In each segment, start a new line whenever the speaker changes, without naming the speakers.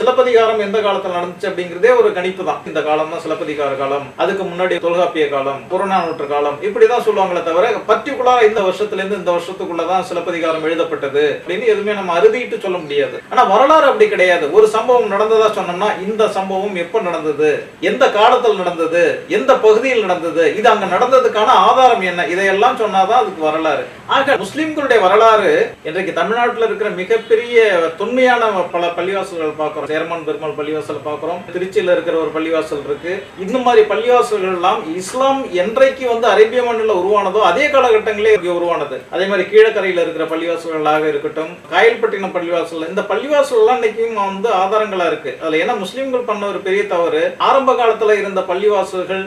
சிலப்பதிகாரம் எந்த காலத்துல நடந்துச்சு அப்படிங்கிறதே ஒரு கணிப்பு தான். இந்த காலம் தான் சிலப்பதிகார காலம், அதுக்கு முன்னாடி தொல்காப்பிய காலம், புறநானூற்று காலம், இப்படிதான் சொல்லுவாங்களே தவிர பர்டிகுலரா இந்த வருஷத்துல இருந்து இந்த வருஷத்துக்குள்ளதான் சிலப்பதிகாரம் எழுதப்பட்டது அப்படின்னு எதுவுமே நம்ம அறுதிட்டு சொல்ல முடியாது. ஆனா வரலாறு அப்படி கிடையாது. ஒரு சம்பவம் நடந்ததா சொன்னோம்னா இந்த சம்பவம் எப்ப நடந்தது, எந்த காலத்தில் நடந்தது, எந்த பகுதியில் நடந்தது, இது அங்க நடந்ததுக்கான ஆதாரம் என்ன, இதையெல்லாம் சொன்னாதான் அதுக்கு வரலாறு. ஆக முஸ்லிம்களுடைய வரலாறு இன்றைக்கு தமிழ்நாட்டில் இருக்கிற மிகப்பெரிய தொன்மையான பல பள்ளிவாசல்கள் பார்க்கிறோம். சேர்மான் பெருமாள் பள்ளிவாசல் பார்க்கிறோம், திருச்சியில இருக்கிற ஒரு பள்ளிவாசல் இருக்கு. இந்த மாதிரி பள்ளிவாசல்கள் எல்லாம் இஸ்லாம் என்றைக்கு அரேபிய மண்ணில் உருவானதோ அதே காலகட்டங்களே உருவானது. அதே மாதிரி கீழக்கரையில் இருக்கிற பள்ளிவாசல்களாக இருக்கட்டும், காயல்பட்டினம் பள்ளிவாசல், இந்த பள்ளிவாசல் எல்லாம் இன்னைக்கும் ஆதாரங்களா இருக்கு. அதுல ஏன்னா முஸ்லிம்கள் பண்ண ஒரு பெரிய தவறு, ஆரம்ப காலத்துல இருந்த பள்ளிவாசல்கள்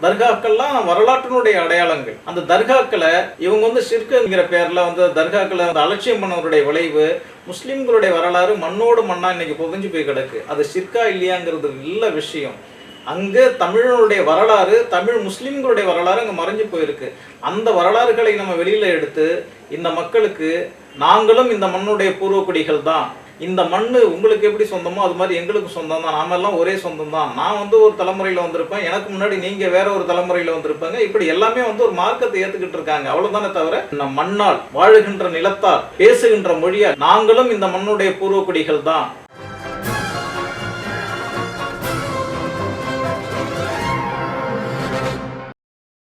தர்காக்கள்லாம் வரலாற்றினுடைய அடையாளங்கள். அந்த தர்காக்களை இவங்க ஷிர்க்குங்கிற பேர்ல தர்காக்களை அலட்சியம் பண்ணவருடைய விளைவு முஸ்லிம்களுடைய வரலாறு மண்ணோடு மண்ணா இன்னைக்கு புகஞ்சு போய் கிடக்கு. அது ஷிர்கா இல்லையாங்கிறது இல்ல விஷயம். அங்க தமிழனுடைய வரலாறு, தமிழ் முஸ்லிம்களுடைய வரலாறு அங்க மறைஞ்சு போயிருக்கு. அந்த வரலாறுகளை நம்ம வெளியில எடுத்து இந்த மக்களுக்கு நாங்களும் இந்த மண்ணுடைய பூர்வக்குடிகள் தான், இந்த மண்ணு உங்களுக்கு எப்படி சொந்தமோ அது மாதிரி எங்களுக்கு சொந்தம் தான், நாம எல்லாம் ஒரே சொந்தம் தான், நான் ஒரு தலைமுறையில வந்திருப்பேன், எனக்கு முன்னாடி நீங்க வேற ஒரு தலைமுறையில வந்திருப்பாங்க, இப்படி எல்லாமே ஒரு மார்க்கத்தை ஏத்துக்கிட்டு இருக்காங்க. அவ்வளவுதானே தவிர நம் மண்ணால் வாழுகின்ற நிலத்தால் பேசுகின்ற மொழியால் நாங்களும் இந்த மண்ணுடைய பூர்வக்குடிகள் தான்